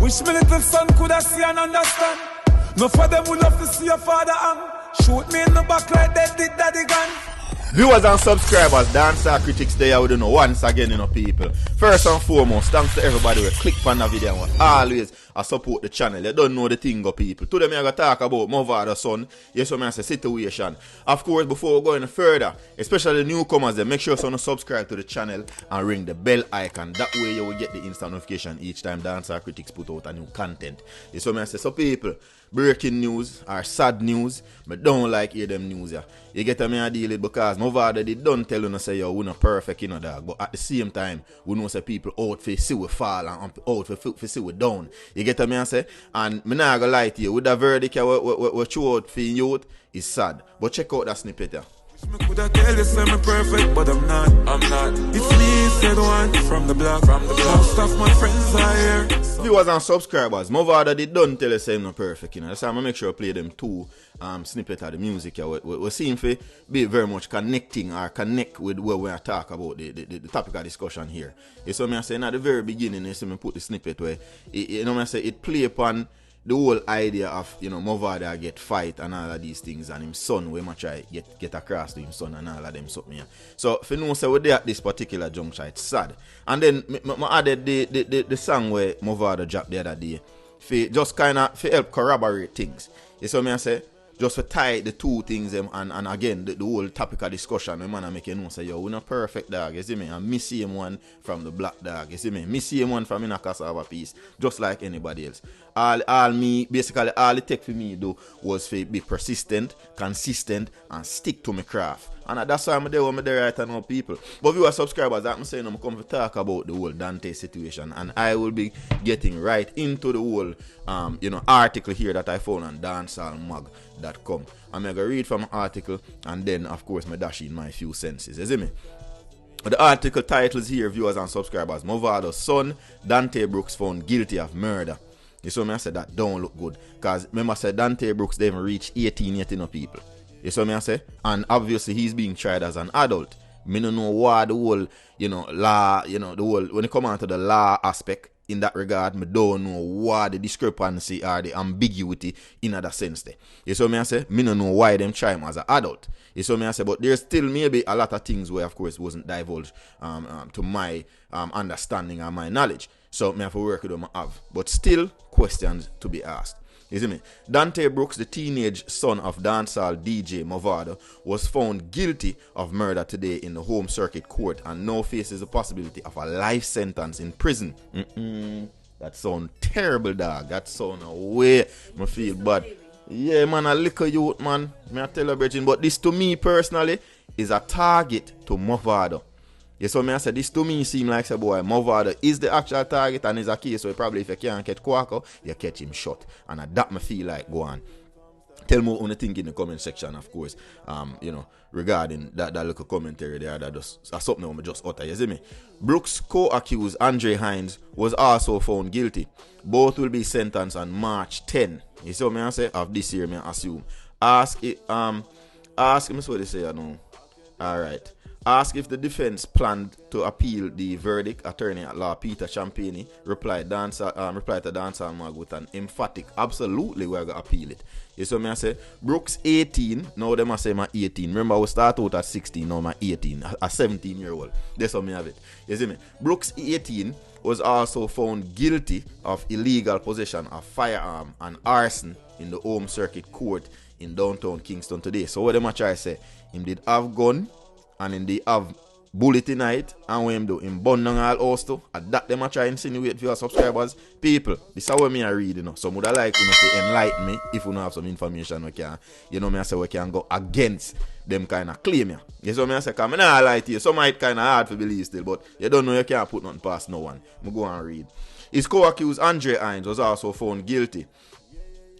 Wish me little son could have see and understand. No for them who love to see your father hang. Shoot me in the back like that did daddy gun. Viewers and subscribers, Dancehall Critics Day, I would know once again, people. First and foremost, thanks to everybody who click on the video and always support the channel. You don't know the thing, people. Today, I'm going to talk about Mavado son. Yes, I'm say situation. Of course, before we go any further, especially the newcomers, make sure you subscribe to the channel and ring the bell icon. That way, you will get the instant notification each time Dancehall Critics put out a new content. Yes, I'm say, so people, breaking news or sad news, but don't like hear them news. Yeah. You get me a deal it because Mavado did don't tell you say yo we not perfect, dog. But at the same time, we know say people out for see we fall and out for see we down. You get me I say? And me not gonna lie to you, with the verdict we throw out for youth is sad. But check out that snippet here. Me coulda tell you say me perfect, but I'm not. It's me said one from the block. Most of my friends are here. Viewers and subscribers, Mavado did don't tell us I'm not perfect, That's why I'm gonna make sure I play them two snippet of the music here. We seem to be very much connecting or connect with where we are talking about the topic of discussion here. So I say at the very beginning, you see me put the snippet where I say it play upon the whole idea of Mavado get fight and all of these things and him son we might try get across to him son and all of them something here. So if you know say we're there at this particular juncture, it's sad. And then I added the song where Mavado dropped the other day for just kinda for help corroborate things. You see me I say? Just to tie the two things and again the whole topic of discussion, man, make you know say yo, we're not perfect, dog, you see me? And me see him one from the black, dog, you see me? Me see him one from in a cassava piece, just like anybody else. All me basically all it take for me do was to be persistent, consistent, and stick to my craft. And that's why I'm there right now, people. But viewer subscribers, I'm saying I'm come to talk about the whole Dante situation, and I will be getting right into the whole article here that I found on dancehallmag.com. I'm gonna read from an article and then of course I dash in my few senses. You see me? The article titles here, viewers and subscribers: Mavado's son Dante Brooks found guilty of murder. You saw me I said that don't look good. Because remember I said Dante Brooks they even reached 18 yet people. You saw me I say? And obviously he's being tried as an adult. Me don't know why the whole, law, the whole, when it comes on to the law aspect in that regard, me don't know why the discrepancy or the ambiguity in that sense there. You saw me I say? Me don't know why them try him as an adult. You saw me I say? But there's still maybe a lot of things where of course wasn't divulged to my understanding and my knowledge. So me have to work with them I have. But still questions to be asked. You see me? Dante Brooks, the teenage son of dancehall DJ Mavado, was found guilty of murder today in the Home Circuit Court and now faces the possibility of a life sentence in prison. That sound terrible, dog. That sound way I feel bad. Yeah, man, a little youth, man. Me I tell you, Bridget, but this to me personally is a target to Mavado. Yes, so me I said this to me seem like say boy Mavado is the actual target and is a case so probably if you can't catch Quaco, you catch him shot. And that me feel like go on. Tell me what you think in the comment section, of course. Regarding that little commentary there that just something I just utter. You see me? Brooks co-accused Andre Hines was also found guilty. Both will be sentenced on March 10. You see what me I say of this year, me I assume. Ask me what they say, Alright. Ask if the defense planned to appeal the verdict. Attorney at law Peter Champagny replied to Dancehall Mag with an emphatic absolutely we're going to appeal it. You see me I say? Brooks 18, now them I say my 18. Remember we start out at 16, now my 18, a 17-year-old. That's how me have it. You see me? Brooks 18 was also found guilty of illegal possession of firearm and arson in the Home Circuit Court in downtown Kingston today. So what them I try to say? Him did have gun and in the have bullet in it, and when him do him burn down all house too. And that them a try insinuate for your subscribers. People, this is what me I read, So would I like to enlighten me if you know have some information we can, me I say we can go against them kind of claim ya. You see what me I say? Because I not lie to you. Some might kind of hard to believe still, but you don't know you can't put nothing past no one. Me go and read. His co-accused Andre Hines was also found guilty.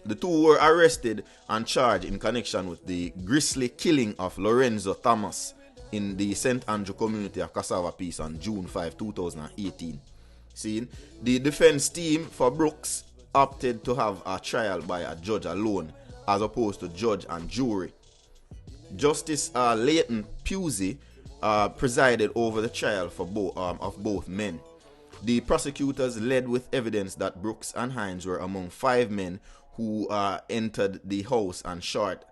The two were arrested and charged in connection with the grisly killing of Lorenzo Thomas in the St. Andrew community of Cassava Peace on June 5, 2018. See, the defense team for Brooks opted to have a trial by a judge alone as opposed to judge and jury. Justice Leighton Pusey presided over the trial for of both men. The prosecutors led with evidence that Brooks and Hines were among 5 men who entered the house and shot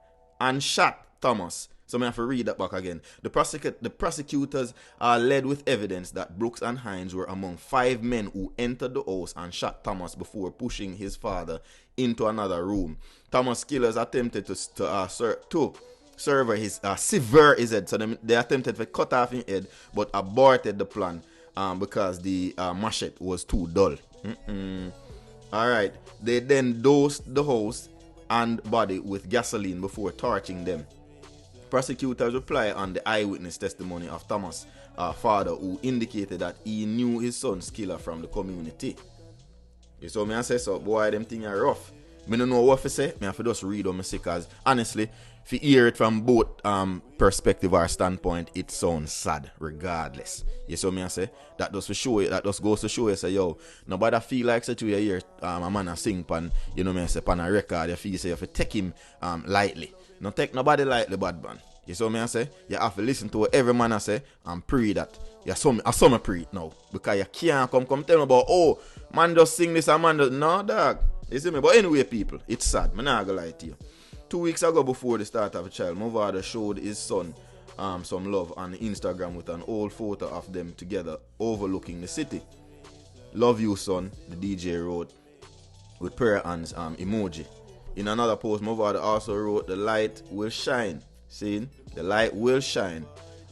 Thomas. So I have to read that back again. The prosecutors are led with evidence that Brooks and Hines were among 5 men who entered the house and shot Thomas before pushing his father into another room. Thomas' killers attempted to sever his head. So they attempted to cut off his head, but aborted the plan because the machete was too dull. Alright, they then dosed the house and body with gasoline before torching them. Prosecutors reply on the eyewitness testimony of Thomas' father, who indicated that he knew his son's killer from the community. You saw me and say, so boy, them things are rough. I don't know what to say. I have to just read what I say, because honestly, if you hear it from both perspective or standpoint, it sounds sad regardless. You saw me and say, that just goes to show you, say, yo, nobody feel like such you hear a man a sing pan, you know me I say, pan a record, you feel say you have to take him lightly. Don't take nobody lightly, bad man. You see me I say? You have to listen to what every man I say and pray that. I saw me pray it now. Because you can't come tell me about, oh, man just sing this and man just, no dog. You see me? But anyway, people, it's sad. I'm not gonna lie to you. 2 weeks ago, before the start of a child, my father showed his son some love on Instagram with an old photo of them together overlooking the city. Love you, son, the DJ wrote with prayer hands emoji. In another post, my father also wrote, the light will shine. See, the light will shine.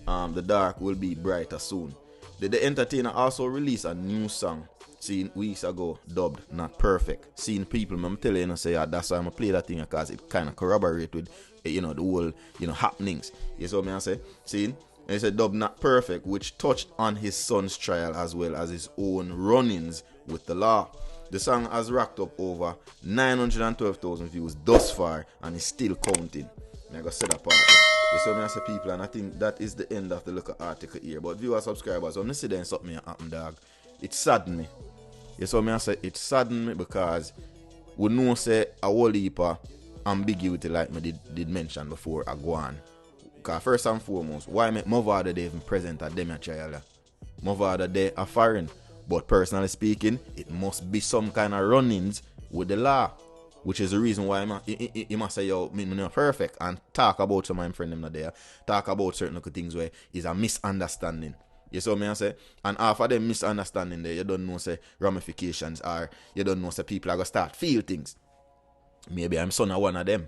The dark will be brighter soon. The entertainer also released a new song, seen weeks ago, dubbed Not Perfect. Seeing people, I'm telling you, say, that's why I'm play that thing, because it kind of corroborate with, the whole, happenings. You see what I say? See, it's a dub Not Perfect, which touched on his son's trial as well as his own run-ins with the law. The song has racked up over 912,000 views thus far and is still counting. I'm going to say that part. You see what I say, people, and I think that is the end of the local article here. But viewers, subscribers, when I see then something happen, dog, it saddened me. You see what I say? It saddened me because we know say a whole heap of ambiguity, like me did mention before, a go on. Because first and foremost, why make my father they even present at them at trial? My father they are foreign. But personally speaking, it must be some kind of run-ins with the law. Which is the reason why he must say, yo, me not perfect. And talk about some of my friend them not there. Talk about certain things where it's a misunderstanding. You see what I say? And after them misunderstanding there, you don't know say ramifications are, you don't know say people are going to start feel things. Maybe I'm son of one of them.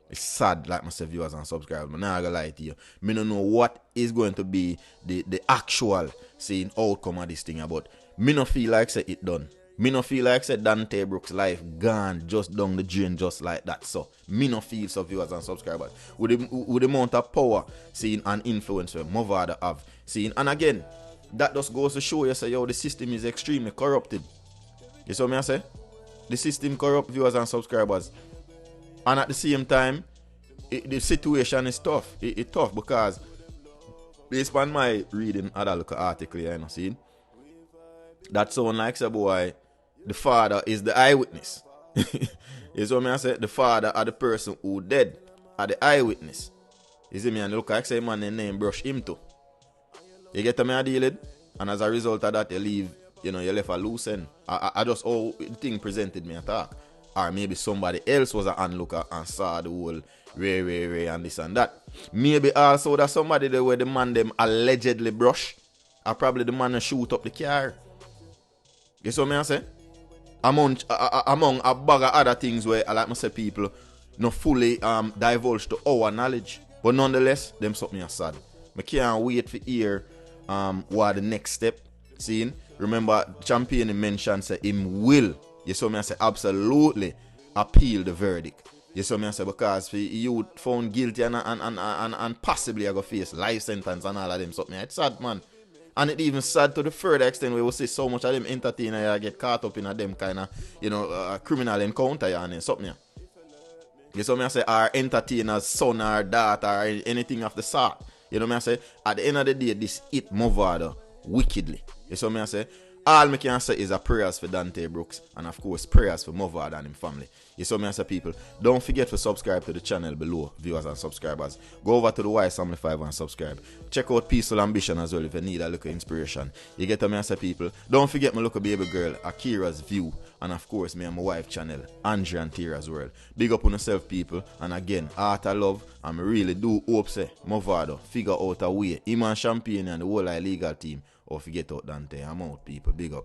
It's sad, like myself, viewers and subscribers. I'm not going to lie to you. Me don't know what is going to be the actual saying outcome of this thing. But me not feel like say it done. Me no feel like say Dante Brooks' life gone just down the drain just like that. So me no feel so, viewers and subscribers. With the amount of power seeing and influence where my father have seen. And again, that just goes to show you say, yo, the system is extremely corrupted. You see what I say? The system corrupt, viewers and subscribers. And at the same time, the situation is tough. It's tough because based on my reading other local article here, you know, see, that sound like a boy. The father is the eyewitness. You see what I say? The father are the person who dead are the eyewitness. You see me, and look like say man name brush him too. You get me a deal it? And as a result of that, you leave, you left a loose end. I just all the thing presented me attack. Or maybe somebody else was an onlooker and saw the whole Ray and this and that. Maybe also that somebody there where the man them allegedly brush. Or probably the man shoot up the car. You see what I say? Among a bag of other things where, like I say, people not fully divulge to our knowledge. But nonetheless, them something are sad. I can't wait for hear what the next step. Seeing? Remember, Champion mentioned say him will. You saw me I say absolutely appeal the verdict. You saw me I say because you found guilty and possibly I go face life sentence and all of them something. It's sad, man. And it even sad to the further extent where we see so much of them entertainers get caught up in a them kind of, criminal encounter and something. You see me I say, our entertainer's son or daughter or anything of the sort. You know me I say, at the end of the day, this hit my father wickedly. You see me I say, All me can say is a prayers for Dante Brooks and of course prayers for Muvard and him family. You saw me as a people. Don't forget to subscribe to the channel below, viewers and subscribers. Go over to the Wise Family 5 and subscribe. Check out Peaceful Ambition as well if you need a little inspiration. You get me as a people. Don't forget my little baby girl, Akira's View. And of course me and my wife channel, Andrea and Tira's World. Big up on yourself people. And again, heart of love. And I really do hope say Muvado figure out a way. Him and Champagne and the whole illegal team. Or forget out Dante. I'm out people. Big up.